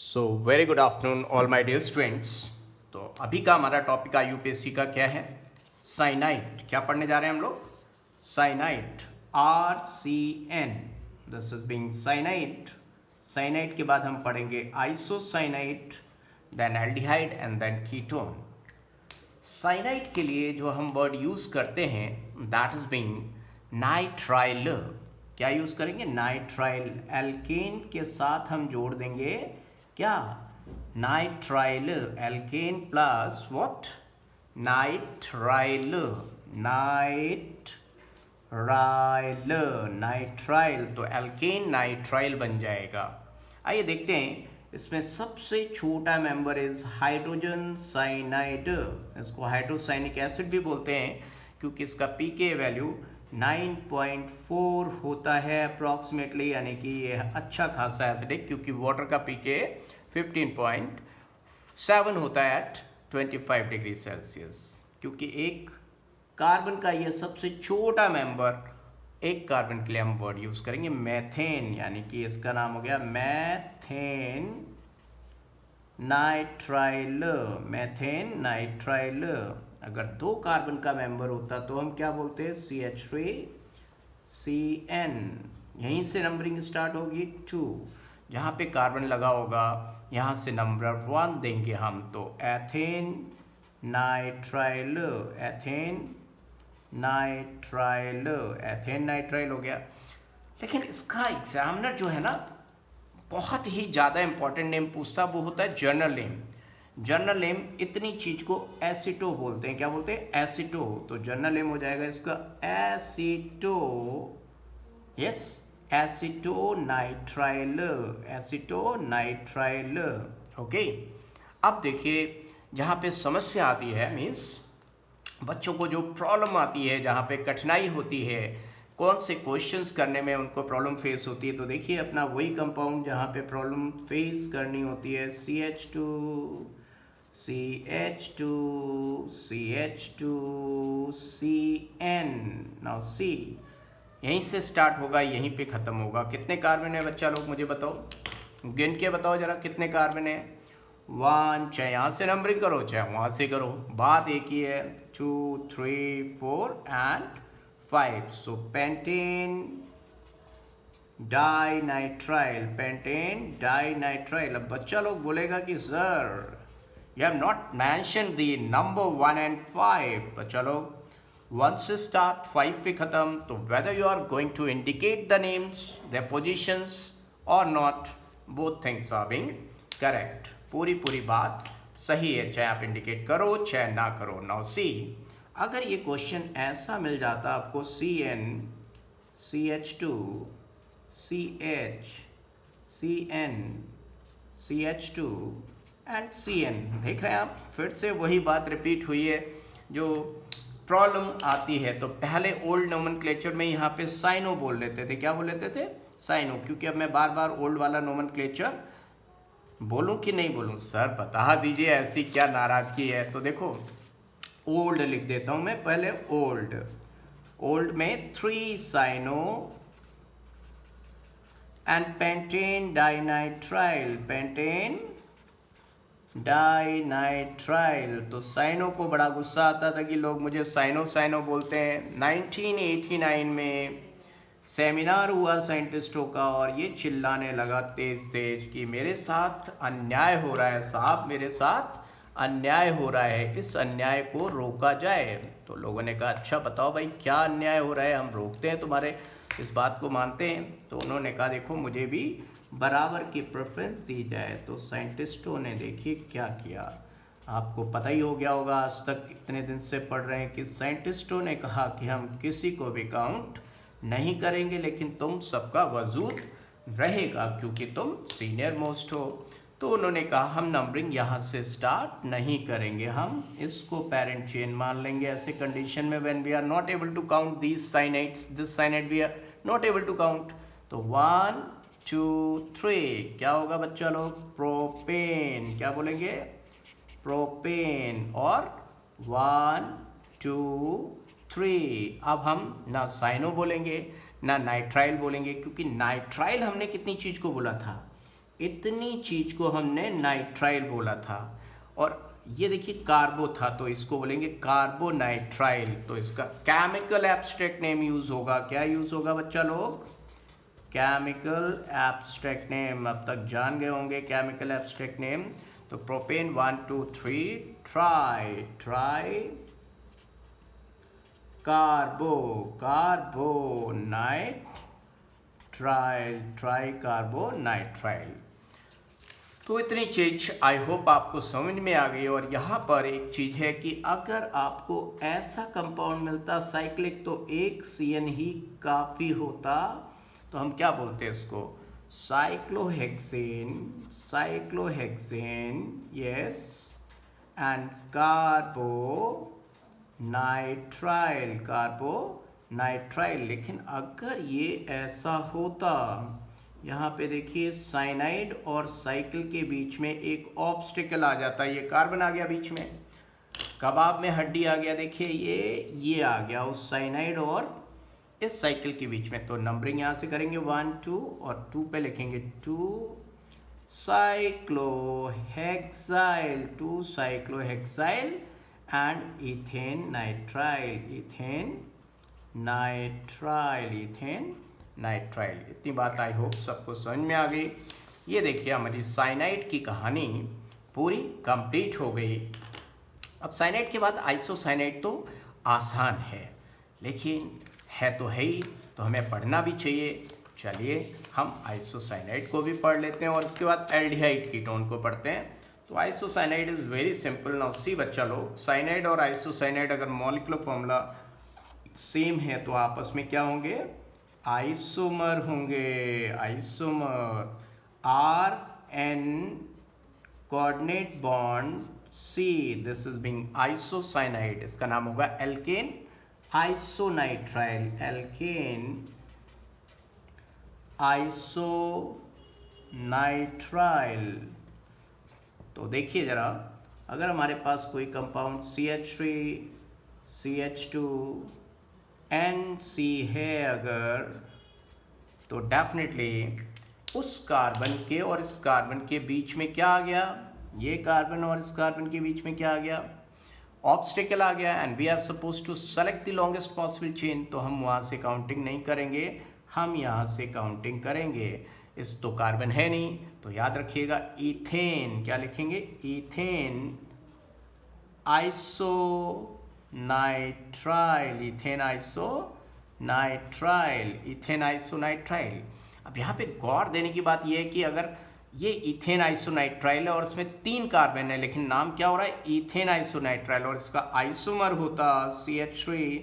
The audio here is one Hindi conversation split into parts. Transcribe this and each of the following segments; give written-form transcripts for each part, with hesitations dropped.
So very good afternoon all my dear students. तो अभी का हमारा टॉपिक यूपीएससी का क्या है? साइनाइड। क्या पढ़ने जा रहे हैं हम लोग? Cyanide, RCN। This is being cyanide. Cyanide के बाद हम पढ़ेंगे isocyanide, then aldehyde and then ketone. Cyanide के लिए जो हम वर्ड यूज़ करते हैं दैट इज बीइंग नाइट्राइल। क्या यूज़ करेंगे? नाइट्राइल। एल्केन के साथ हम जोड़ देंगे क्या? Nitrile. Alkane plus what? Nitrile. Nitrile, nitrile. तो एल्केन नाइट्राइल बन जाएगा। आइए देखते हैं। इसमें सबसे छोटा मेंबर इज हाइड्रोजन साइनाइड। इसको हाइड्रोसाइनिक एसिड भी बोलते हैं क्योंकि इसका पीके वैल्यू 9.4 होता है अप्रॉक्सीमेटली, यानी कि ये अच्छा खासा एसिड है क्योंकि वाटर का पीके 15.7 होता है एट 25 डिग्री सेल्सियस। क्योंकि एक कार्बन का ये सबसे छोटा मेंबर, एक कार्बन के लिए हम वर्ड यूज करेंगे मेथेन, यानी कि इसका नाम हो गया मेथेन नाइट्राइल। Methane nitrile. अगर दो कार्बन का मेंबर होता तो हम क्या बोलते हैं? CH3CN। यहीं से नंबरिंग स्टार्ट होगी 2। जहाँ पे कार्बन लगा होगा यहाँ से नंबर 1 देंगे हम। तो ethane nitrile, ethane nitrile, ethane nitrile हो गया। लेकिन इसका एग्जामिनर जो है ना, बहुत ही ज़्यादा इंपॉर्टेंट नेम पूछता, वो होता है जर्नल नेम। जर्नल नेम इतनी चीज को एसिटो बोलते हैं। क्या बोलते हैं? एसिटो। तो जर्नल नेम हो जाएगा इसका एसिटो। Yes, एसिटो nitrile, एसिटो nitrile. ओके। अब देखिए, जहाँ पे समस्या आती है, मीन्स बच्चों को जो प्रॉब्लम आती है, जहाँ पे कठिनाई होती है, कौन से क्वेश्चंस करने में उनको प्रॉब्लम फेस होती है, तो देखिए अपना वही कंपाउंड जहाँ पे प्रॉब्लम फेस करनी होती है, CH2 CH2 CH2 CN। Now C यहीं से स्टार्ट होगा, यहीं पे ख़त्म होगा। कितने कार्बन है बच्चा लोग मुझे बताओ, गिन के बताओ जरा कितने कार्बन है। 1, चाहे यहाँ से नंबरिंग करो चाहे वहाँ से करो, बात एक ही है। 2, 3, 4 and 5। So pentane dinitrile, pentane dinitrile. अब बच्चा लोग बोलेगा कि sir you have not mentioned the number 1 and 5। बच्चा लोग 1 से स्टार्ट 5 पे ख़त्म, तो whether you are going to indicate the names, their positions or not, both things are being correct। पूरी बात सही है, चाहे आप इंडिकेट करो चाहे ना करो। नाउ सी, अगर ये क्वेश्चन ऐसा मिल जाता आपको, CN CH2 CH CN CH2 and CN, देख रहे हैं आप, फिर से वही बात रिपीट हुई है। जो प्रॉब्लम आती है तो पहले ओल्ड नोमेनक्लेचर में यहाँ पे साइनो बोल लेते थे। क्या बोल लेते थे? साइनो। क्योंकि अब मैं बार बार ओल्ड वाला नोमेनक्लेचर बोलूं कि नहीं बोलूं? सर बता दीजिए, ऐसी क्या नाराजगी है? तो देखो, ओल्ड लिख देता हूं मैं पहले। ओल्ड, ओल्ड में 3 cyano and pentane dinitrile, pentane डाइनाइट्राइल। तो साइनो को बड़ा गुस्सा आता था कि लोग मुझे साइनो साइनो बोलते हैं। 1989 में सेमिनार हुआ साइंटिस्टों का और ये चिल्लाने लगा तेज तेज कि मेरे साथ अन्याय हो रहा है साहब, मेरे साथ अन्याय हो रहा है, इस अन्याय को रोका जाए। तो लोगों ने कहा अच्छा बताओ भाई क्या अन्याय हो रहा है, हम रोकते हैं, तुम्हारे इस बात को मानते हैं। तो उन्होंने कहा देखो मुझे भी बराबर की प्रेफरेंस दी जाए। तो साइंटिस्टों ने देखिए क्या किया, आपको पता ही हो गया होगा, आज तक इतने दिन से पढ़ रहे हैं कि साइंटिस्टों ने कहा कि हम किसी को भी काउंट नहीं करेंगे, लेकिन तुम सबका वजूद रहेगा क्योंकि तुम सीनियर मोस्ट हो। तो उन्होंने कहा हम नंबरिंग यहाँ से स्टार्ट नहीं करेंगे, हम इसको पेरेंट चेन मान लेंगे। ऐसे कंडीशन में when we are not able to count these cyanides, this cyanide we are not able to count. तो 1, 2, 3 क्या होगा बच्चा लोग? प्रोपेन। क्या बोलेंगे? प्रोपेन। और 1, 2, 3। अब हम ना साइनो बोलेंगे ना नाइट्राइल बोलेंगे, क्योंकि नाइट्राइल हमने कितनी चीज को बोला था? इतनी चीज को हमने नाइट्राइल बोला था। और ये देखिए कार्बो था, तो इसको बोलेंगे कार्बोनाइट्राइल। तो इसका केमिकल एब्स्ट्रैक्ट नेम यूज होगा। क्या यूज होगा बच्चा लोग? Chemical abstract name. अब तक जान गए होंगे केमिकल एब्स्ट्रैक्ट नेम। तो प्रोपेन 1 2 3 ट्राई कार्बोनाइट्राइल। तो इतनी चीज आई होप आपको समझ में आ गई। और यहाँ पर एक चीज है कि अगर आपको ऐसा कंपाउंड मिलता साइक्लिक तो एक CN ही काफी होता। तो हम क्या बोलते हैं इसको? Cyclohexane yes, and carbonitrile. लेकिन अगर ये ऐसा होता, यहाँ पे देखिए साइनाइड और साइकिल के बीच में एक ऑब्स्टिकल आ जाता, ये कार्बन आ गया बीच में, कबाब में हड्डी आ गया, देखिए ये आ गया उस साइनाइड और इस साइकिल के बीच में। तो नंबरिंग यहाँ से करेंगे 1 2 और 2 पे लिखेंगे 2 साइक्लोहेक्साइल एंड इथेन नाइट्राइल। इतनी बात आई होप सबको समझ में आ गई। ये देखिए हमारी साइनाइड की कहानी पूरी कंप्लीट हो गई। अब साइनाइड के बाद आइसोसाइनाइड तो आसान है, लेकिन है तो है ही, तो हमें पढ़ना भी चाहिए। चलिए हम आइसोसाइनाइड को भी पढ़ लेते हैं और इसके बाद एल्डिहाइड कीटोन को पढ़ते हैं। तो isocyanide is very simple. Now see बच्चा लोग, साइनाइड और आइसोसाइनाइड अगर मॉलिक्यूलर फॉर्मूला सेम है तो आपस में क्या होंगे? आइसोमर होंगे। Isomer RN coordinate bond C, this is being isocyanide. इसका नाम होगा एल्केन आइसोनाइट्राइल। एल्केन आइसोनाइट्राइल। तो देखिए जरा, अगर हमारे पास कोई कंपाउंड CH3 CH2 NC है अगर, तो डेफिनेटली उस कार्बन के और इस कार्बन के बीच में क्या आ गया? ये कार्बन और इस कार्बन के बीच में क्या आ गया? ऑब्स्टिकल आ गया। And we are suppose to select the longest possible chain. तो हम वहाँ से काउंटिंग नहीं करेंगे, हम यहाँ से काउंटिंग करेंगे। इस तो कार्बन है नहीं, तो याद रखिएगा इथेन। क्या लिखेंगे? इथेन आइसोनाइट्राइल। इथेन आइसोनाइट्राइल। अब यहाँ पे गौर देने की बात यह है कि अगर ये इथेन आइसोनाइट्राइल है और इसमें 3 कार्बन है, लेकिन नाम क्या हो रहा है? इथेन आइसोनाइट्राइल। और इसका आइसोमर होता CH3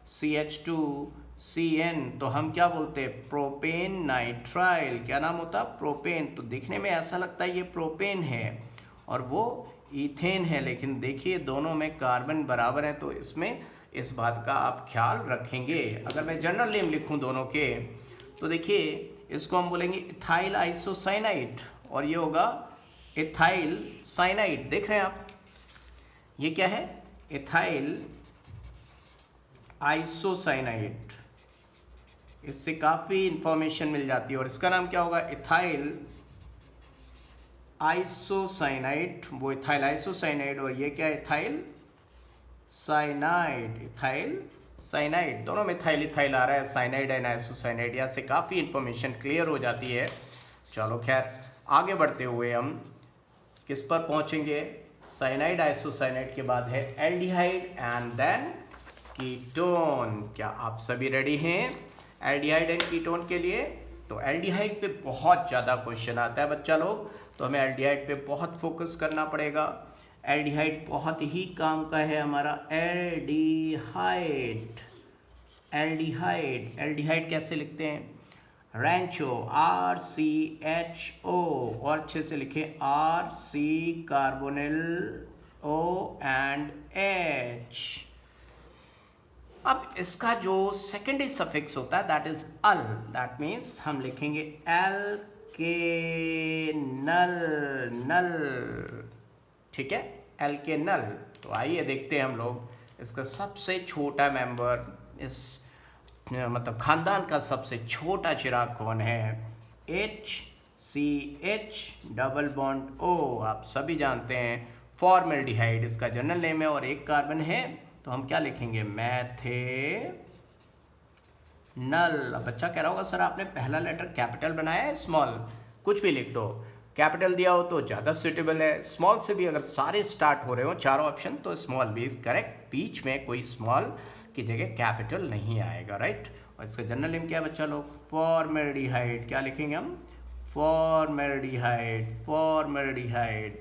CH2 CN, तो हम क्या बोलते हैं? Propane nitrile. क्या नाम होता? प्रोपेन। तो देखने में ऐसा लगता है ये प्रोपेन है और वो इथेन है, लेकिन देखिए दोनों में कार्बन बराबर है। तो इसमें इस बात का आप ख्याल रखेंगे। अगर मैं जनरल नेम लिखूं दोनों के, तो देखिए इसको हम बोलेंगे इथाइल आइसोसाइनाइड और ये होगा इथाइल साइनाइड। देख रहे हैं आप, ये क्या है? Ethyl isocyanide. इससे काफ़ी इंफॉर्मेशन मिल जाती है। और इसका नाम क्या होगा? Ethyl isocyanide. वो इथाइल आइसोसाइनाइड और ये क्या है? Ethyl cyanide. इथाइल साइनाइड, दोनों में इथाइल इथाइल आ रहा है, साइनाइड एंड आइसोसाइनाइड। यहाँ से काफ़ी इंफॉर्मेशन क्लियर हो जाती है। चलो खैर, आगे बढ़ते हुए हम किस पर पहुँचेंगे? साइनाइड आइसोसाइनाइड के बाद है एल्डिहाइड एंड देन कीटोन। क्या आप सभी रेडी हैं एल्डिहाइड एंड कीटोन के लिए? तो एल्डिहाइड पे बहुत ज़्यादा क्वेश्चन आता है बच्चा लोग, तो हमें एल्डिहाइड पे बहुत फोकस करना पड़ेगा। एल्डिहाइड बहुत ही काम का है हमारा। एल्डिहाइड कैसे लिखते हैं? रैंचो RCHO, और अच्छे से लिखें RC carbonyl O and H। अब इसका जो सेकेंडरी सफिक्स होता है that is all, that means हम लिखेंगे एल्केनल। ठीक है, एल्केनल। तो आइए देखते हैं हम लोग इसका सबसे छोटा मेंबर, इस मतलब खानदान का सबसे छोटा चिराग कौन है? H CH double bond O, आप सभी जानते हैं फॉर्मेल्डिहाइड इसका जनरल नेम है और एक कार्बन है, तो हम क्या लिखेंगे, मैथेनल। अब बच्चा कह रहा होगा सर आपने पहला लेटर कैपिटल बनाया है स्मॉल, कुछ भी लिख लो, कैपिटल दिया हो तो ज़्यादा सुटेबल है, स्मॉल से भी अगर सारे स्टार्ट हो रहे हो चारों ऑप्शन तो स्मॉल भी इज करेक्ट, बीच में कोई स्मॉल की जगह कैपिटल नहीं आएगा, राइट। और इसका जनरल नेम क्या है बच्चा लोग, फॉर्मेल्डिहाइड, क्या लिखेंगे हम, फॉर्मेल्डिहाइड, फॉर्मेल्डिहाइड।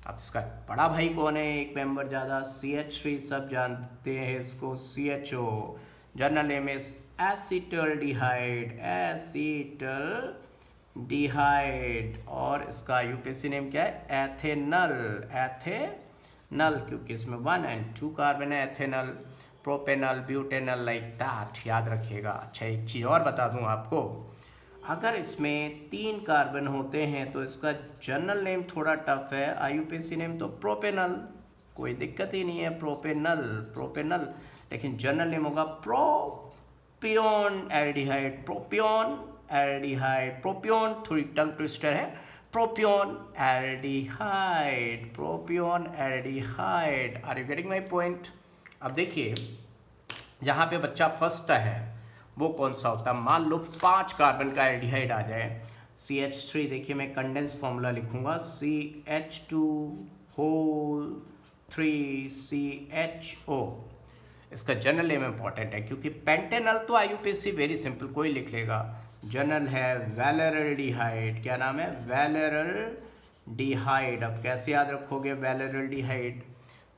अब इसका बड़ा भाई कौन है, एक मेंबर ज़्यादा, CH3 सब जानते हैं इसको, CHO, general name is acetaldehyde, acetaldehyde. और इसका यूपीएससी नेम क्या है, एथेनल, एथेनल, क्योंकि इसमें 1 और 2 कार्बन है, ethanal, propanal, butanal, like that, याद रखिएगा। अच्छा एक चीज़ और बता दूं आपको, अगर इसमें 3 कार्बन होते हैं तो इसका जनरल नेम थोड़ा टफ है, आईयूपीएसी नेम तो प्रोपेनल, कोई दिक्कत ही नहीं है, प्रोपेनल, प्रोपेनल, लेकिन जनरल नेम होगा प्रोपियोन एल्डिहाइड, प्रोपियोन एल्डिहाइड, प्रोपियोन थोड़ी टंग ट्विस्टर है, propionaldehyde, propionaldehyde. Are you getting my point. अब देखिए यहाँ पे बच्चा फर्स्ट है वो कौन सा होता है, मान लो 5 कार्बन का एल्डिहाइड आ जाए, CH3, देखिए मैं कंडेंस फॉर्मूला लिखूंगा, CH2 होल 3 CHO। इसका जनरल नेम इंपॉर्टेंट है क्योंकि पेंटेनल तो आईयूपीएसी वेरी सिंपल कोई लिख लेगा, जनरल है वैलेरल्डिहाइड, क्या नाम है, वैलेरल्डिहाइड। अब कैसे याद रखोगे वैलेरल्डिहाइड,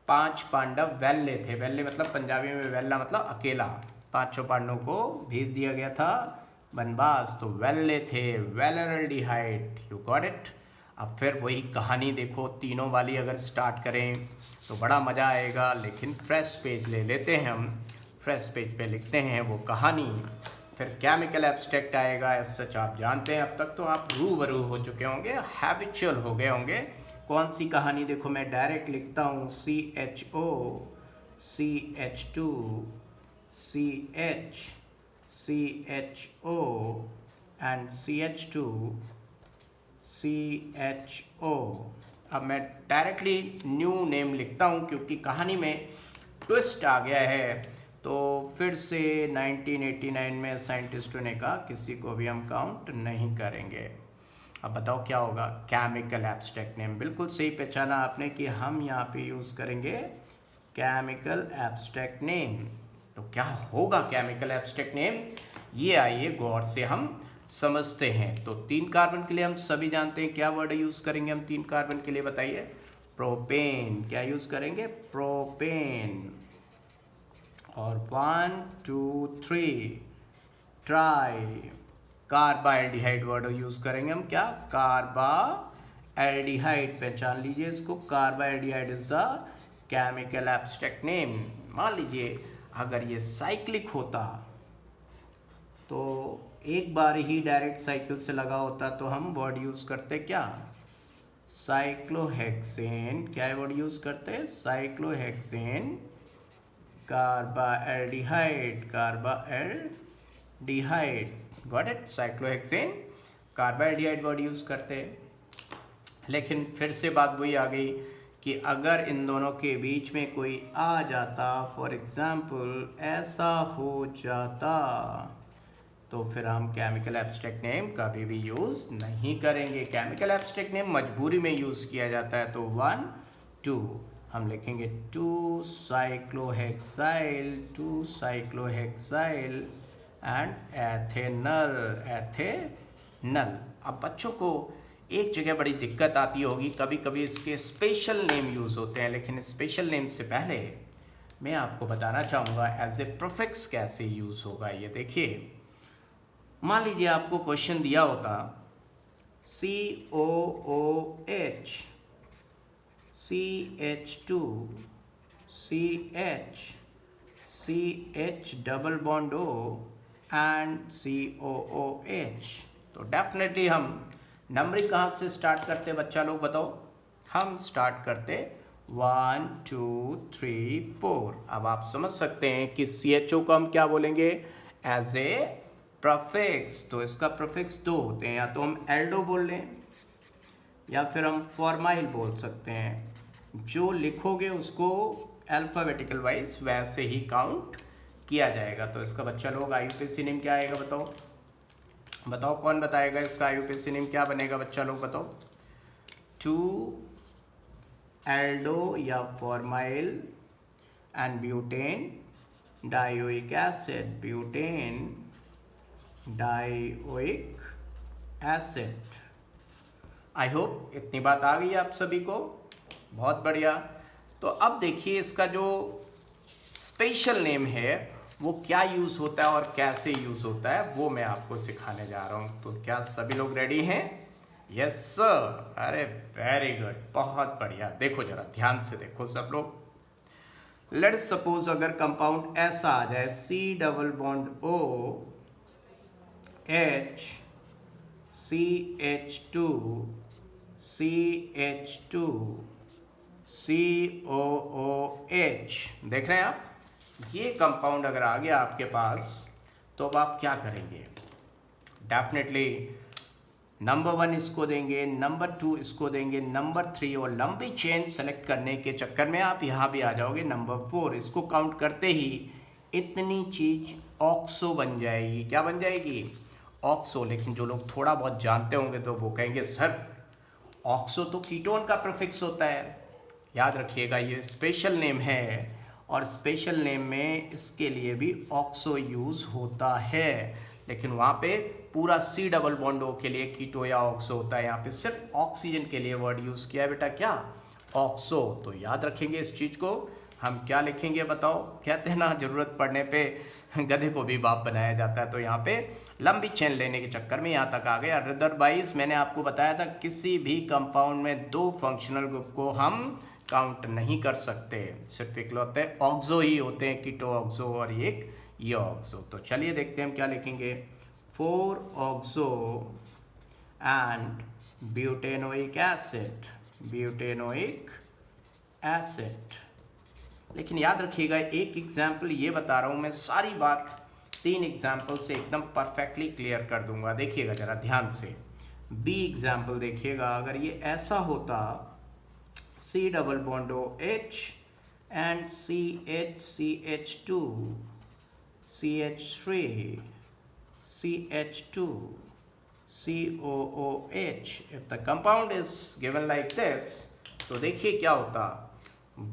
5 पांडव वैल्ले थे, वैल्ले मतलब पंजाबी में वैला मतलब अकेला, 5 पांडवों को भेज दिया गया था वनवास, तो वैल्ले थे, वैलेरल्डिहाइड, यू गॉट इट। अब फिर वही कहानी देखो तीनों वाली अगर स्टार्ट करें तो बड़ा मज़ा आएगा, लेकिन फ्रेश पेज ले लेते हैं हम, फ्रेश पेज पे लिखते हैं वो कहानी, फिर केमिकल एब्स्ट्रैक्ट आएगा, एज सच आप जानते हैं, अब तक तो आप रूबरू हो चुके होंगे, हैबिचुअल हो गए होंगे। कौन सी कहानी, देखो मैं डायरेक्ट लिखता हूँ, CHO, CH2, CH, CHO and CH2, CHO। अब मैं डायरेक्टली न्यू नेम लिखता हूँ क्योंकि कहानी में ट्विस्ट आ गया है, तो फिर से 1989 में साइंटिस्टों ने कहा किसी को भी हम काउंट नहीं करेंगे। अब बताओ क्या होगा, केमिकल एब्स्ट्रैक्ट नेम, बिल्कुल सही पहचाना आपने कि हम यहाँ पे यूज़ करेंगे केमिकल एब्स्ट्रैक्ट नेम। तो क्या होगा केमिकल एब्स्ट्रैक्ट नेम, ये आइए गौर से हम समझते हैं। तो 3 कार्बन के लिए हम सभी जानते हैं क्या वर्ड यूज़ करेंगे हम 3 कार्बन के लिए, बताइए, प्रोपेन, क्या यूज़ करेंगे, प्रोपेन। और 1 2 3 ट्राई कार्बाल्डिहाइड वर्ड यूज़ करेंगे हम, क्या, कार्बाल्डिहाइड, पहचान लीजिए इसको, carbaldehyde is the chemical abstract name. मान लीजिए अगर ये साइक्लिक होता तो एक बार ही डायरेक्ट साइकिल से लगा होता तो हम वर्ड यूज़ करते क्या, साइक्लोहेक्सेन, क्या वर्ड यूज़ करते, cyclohexane carbaldehyde, carbaldehyde, got it, cyclohexane carbaldehyde word use करते। लेकिन फिर से बात वही आ गई कि अगर इन दोनों के बीच में कोई आ जाता, फॉर एग्जाम्पल ऐसा हो जाता, तो फिर हम केमिकल एब्स्ट्रैक्ट नेम कभी भी यूज़ नहीं करेंगे। केमिकल एब्स्ट्रैक्ट नेम मजबूरी में यूज़ किया जाता है, तो 1 2 हम लिखेंगे 2 cyclohexyl, 2 cyclohexyl and ethanal, ethanal. अब बच्चों को एक जगह बड़ी दिक्कत आती होगी, कभी कभी इसके स्पेशल नेम यूज़ होते हैं, लेकिन स्पेशल नेम से पहले मैं आपको बताना चाहूँगा एज ए प्रीफिक्स कैसे यूज़ होगा। ये देखिए, मान लीजिए आपको क्वेश्चन दिया होता COOH, CH2, CH, CH double bond O and COOH, तो डेफिनेटली हम नंबरिंग कहाँ से स्टार्ट करते बच्चा लोग बताओ, हम स्टार्ट करते 1 2 3 4। अब आप समझ सकते हैं कि CHO को हम क्या बोलेंगे, एज ए प्रीफिक्स, तो इसका प्रीफिक्स 2 होते हैं, या तो हम एल्डो बोल लें या फिर हम फॉर्माइल बोल सकते हैं। जो लिखोगे उसको अल्फ़ाबेटिकल वाइज वैसे ही काउंट किया जाएगा। तो इसका बच्चा लोग आईयूपीएसी नेम क्या आएगा बताओ, बताओ कौन बताएगा इसका आईयूपीएसी नेम क्या बनेगा बच्चा लोग बताओ। 2 एल्डो या formyl and butane dioic acid, butane dioic acid. I hope इतनी बात आ गई आप सभी को, बहुत बढ़िया। तो अब देखिए इसका जो स्पेशल नेम है वो क्या यूज़ होता है और कैसे यूज़ होता है वो मैं आपको सिखाने जा रहा हूँ। तो क्या सभी लोग रेडी हैं? यस सर, अरे वेरी गुड, बहुत बढ़िया। देखो जरा ध्यान से देखो सब लोग। लेट्स सपोज अगर कंपाउंड ऐसा आ जाए C double bond O H CH2 CH2 COOH, देख रहे हैं आप? ये कंपाउंड अगर आ गया आपके पास तो अब आप क्या करेंगे? डेफिनेटली नंबर 1 इसको देंगे, नंबर 2 इसको देंगे, नंबर 3, और लंबी चेन सेलेक्ट करने के चक्कर में आप यहाँ भी आ जाओगे नंबर 4। इसको काउंट करते ही इतनी चीज ऑक्सो बन जाएगी। क्या बन जाएगी? ऑक्सो। लेकिन जो लोग थोड़ा बहुत जानते होंगे तो वो कहेंगे सर ऑक्सो तो कीटोन का प्रीफिक्स होता है। याद रखिएगा ये स्पेशल नेम है और स्पेशल नेम में इसके लिए भी ऑक्सो यूज़ होता है, लेकिन वहाँ पे पूरा सी डबल बॉन्ड ओ के लिए कीटो या ऑक्सो होता है। यहाँ पे सिर्फ ऑक्सीजन के लिए वर्ड यूज़ किया है बेटा, क्या? ऑक्सो। तो याद रखेंगे इस चीज़ को। हम क्या लिखेंगे बताओ? कहते हैं ना ज़रूरत पड़ने पे गधे को भी बाप बनाया जाता है। तो यहाँ पे लंबी चेन लेने के चक्कर में यहाँ तक आ गया। अदरवाइज मैंने आपको बताया था किसी भी कंपाउंड में 2 फंक्शनल ग्रुप को हम काउंट नहीं कर सकते, सिर्फ इकलौते ऑक्सो ही होते हैं, कीटो ऑक्सो और एक ये ऑक्सो। तो चलिए देखते हैं हम क्या लिखेंगे। 4 oxo and butanoic acid, butanoic acid. लेकिन याद रखिएगा एक एग्जाम्पल ये बता रहा हूँ मैं, सारी बात 3 एग्जाम्पल से एकदम परफेक्टली क्लियर कर दूंगा। देखिएगा जरा ध्यान से। बी एग्जाम्पल देखिएगा, अगर ये ऐसा होता C double bond O H and CH2 CH3 CH2 COOH, if the compound is given like this, तो देखिए क्या होता।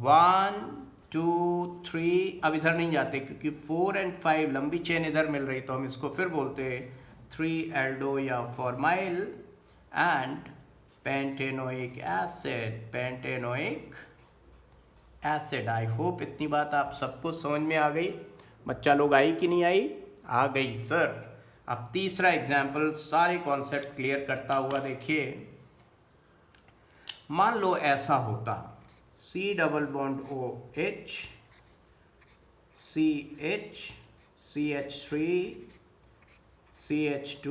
1 2 3, अब इधर नहीं जाते क्योंकि 4 और 5 लंबी चेन इधर मिल रही, तो हम इसको फिर बोलते 3 एल्डो या formyl and pentanoic acid, pentanoic acid. I hope इतनी बात आप सबको समझ में आ गई। बच्चा लोग आई कि नहीं आई? आ गई सर। अब तीसरा एग्जाम्पल सारे कॉन्सेप्ट क्लियर करता हुआ देखिए। मान लो ऐसा होता C double bond O H CH CH3 CH2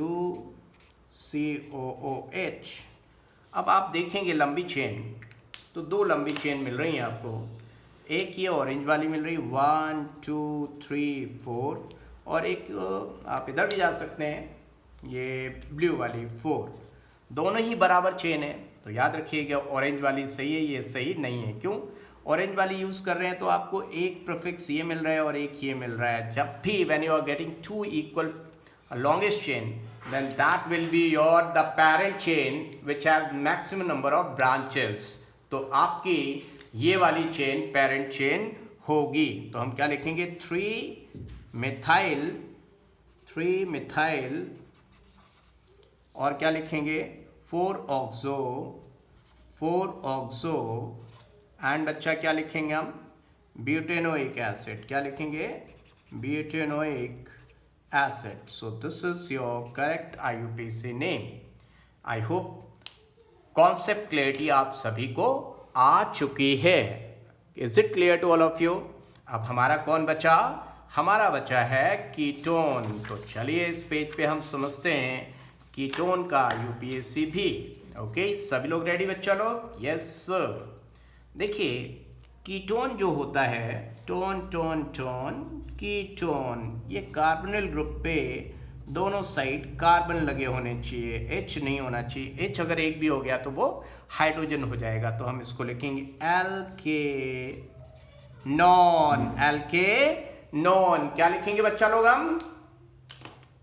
COOH। अब आप देखेंगे लंबी चेन, तो 2 लंबी चेन मिल रही हैं आपको। एक ये ऑरेंज वाली मिल रही 1 2 3 4, और एक आप इधर भी जा सकते हैं ये ब्लू वाली 4। दोनों ही बराबर चेन है, तो याद रखिएगा ऑरेंज वाली सही है, ये सही नहीं है। क्यों? ऑरेंज वाली यूज़ कर रहे हैं तो आपको एक प्रीफिक्स ये मिल रहा है और एक ये मिल रहा है। जब भी when you are getting 2 equal longest chain, then that will be your the parent chain which has maximum number of branches। तो आपकी ये वाली चेन पेरेंट चेन होगी। तो हम क्या लिखेंगे? 3 मिथाइल और क्या लिखेंगे? 4 ऑक्सो एंड बच्चा क्या लिखेंगे हम? Butanoic acid. क्या लिखेंगे? Butanoic acid। So this is your correct IUPAC name। I hope concept clarity आप सभी को आ चुकी है। Is it clear to all of you? अब हमारा कौन बचा? हमारा बचा है कीटोन। तो चलिए इस पेज पे हम समझते हैं कीटोन का IUPAC भी। ओके, सभी लोग रेडी बच्चा लोग? Yes sir. देखिए कीटोन जो होता है, टोन कीटोन, ये कार्बोनिल ग्रुप पे दोनों साइड कार्बन लगे होने चाहिए, H नहीं होना चाहिए। H अगर एक भी हो गया तो वो हाइड्रोजन हो जाएगा। तो हम इसको लिखेंगे एल्केनॉन। क्या लिखेंगे बच्चा लोग हम?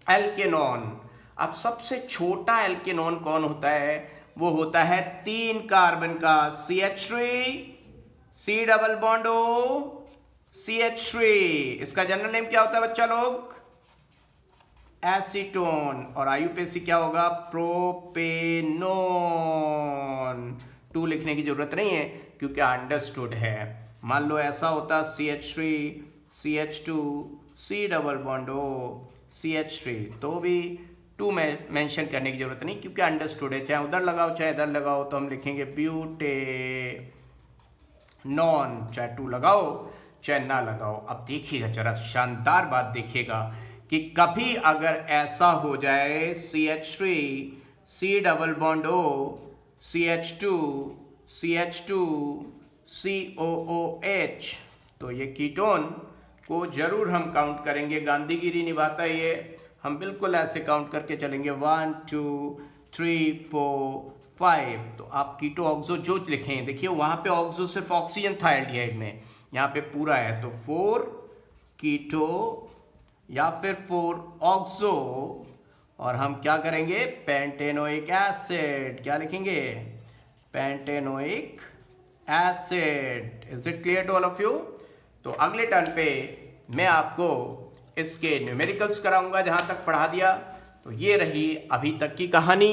एल्केनॉन। अब सबसे छोटा एल्केनॉन कौन होता है? वो होता है 3 कार्बन का CH3 C double bond O CH3। इसका जनरल नेम क्या होता है बच्चा लोग? एसीटोन। और आयुपेसी क्या होगा? प्रोपेनोन। 2 लिखने की जरूरत नहीं है क्योंकि अंडरस्टूड है। मान लो ऐसा होता CH3 CH2 C double bond O CH3, तो भी 2 में मेंशन करने की जरूरत नहीं क्योंकि अंडरस्टूड है। चाहे उधर लगाओ चाहे इधर लगाओ, तो हम लिखेंगे ब्यूटेनॉन। चाहे 2 लगाओ चाहे ना लगाओ। अब देखिएगा जरा शानदार बात देखिएगा कि कभी अगर ऐसा हो जाए CH3 C double bond O CH2 COOH, तो ये कीटोन को जरूर हम काउंट करेंगे। गांधीगिरी निभाता है ये, हम बिल्कुल ऐसे काउंट करके चलेंगे 1 2 3 4 5। तो आप कीटो ऑक्सो जो लिखें, देखिए वहां पे ऑक्सो सिर्फ ऑक्सीजन था एल्डिहाइड में, यहाँ पे पूरा है। तो 4 कीटो या फिर 4 ऑक्सो, और हम क्या करेंगे? Pentanoic acid. क्या लिखेंगे? Pentanoic acid. Is it clear to all of you? तो अगले टर्न पे मैं आपको इसके न्यूमेरिकल्स कराऊंगा जहां तक पढ़ा दिया। तो ये रही अभी तक की कहानी।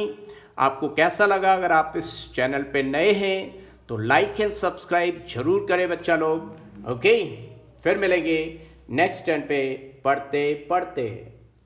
आपको कैसा लगा? अगर आप इस चैनल पे नए हैं तो लाइक एंड सब्सक्राइब जरूर करें बच्चा लोग। ओके, फिर मिलेंगे नेक्स्ट टर्न पे पढ़ते पढ़ते।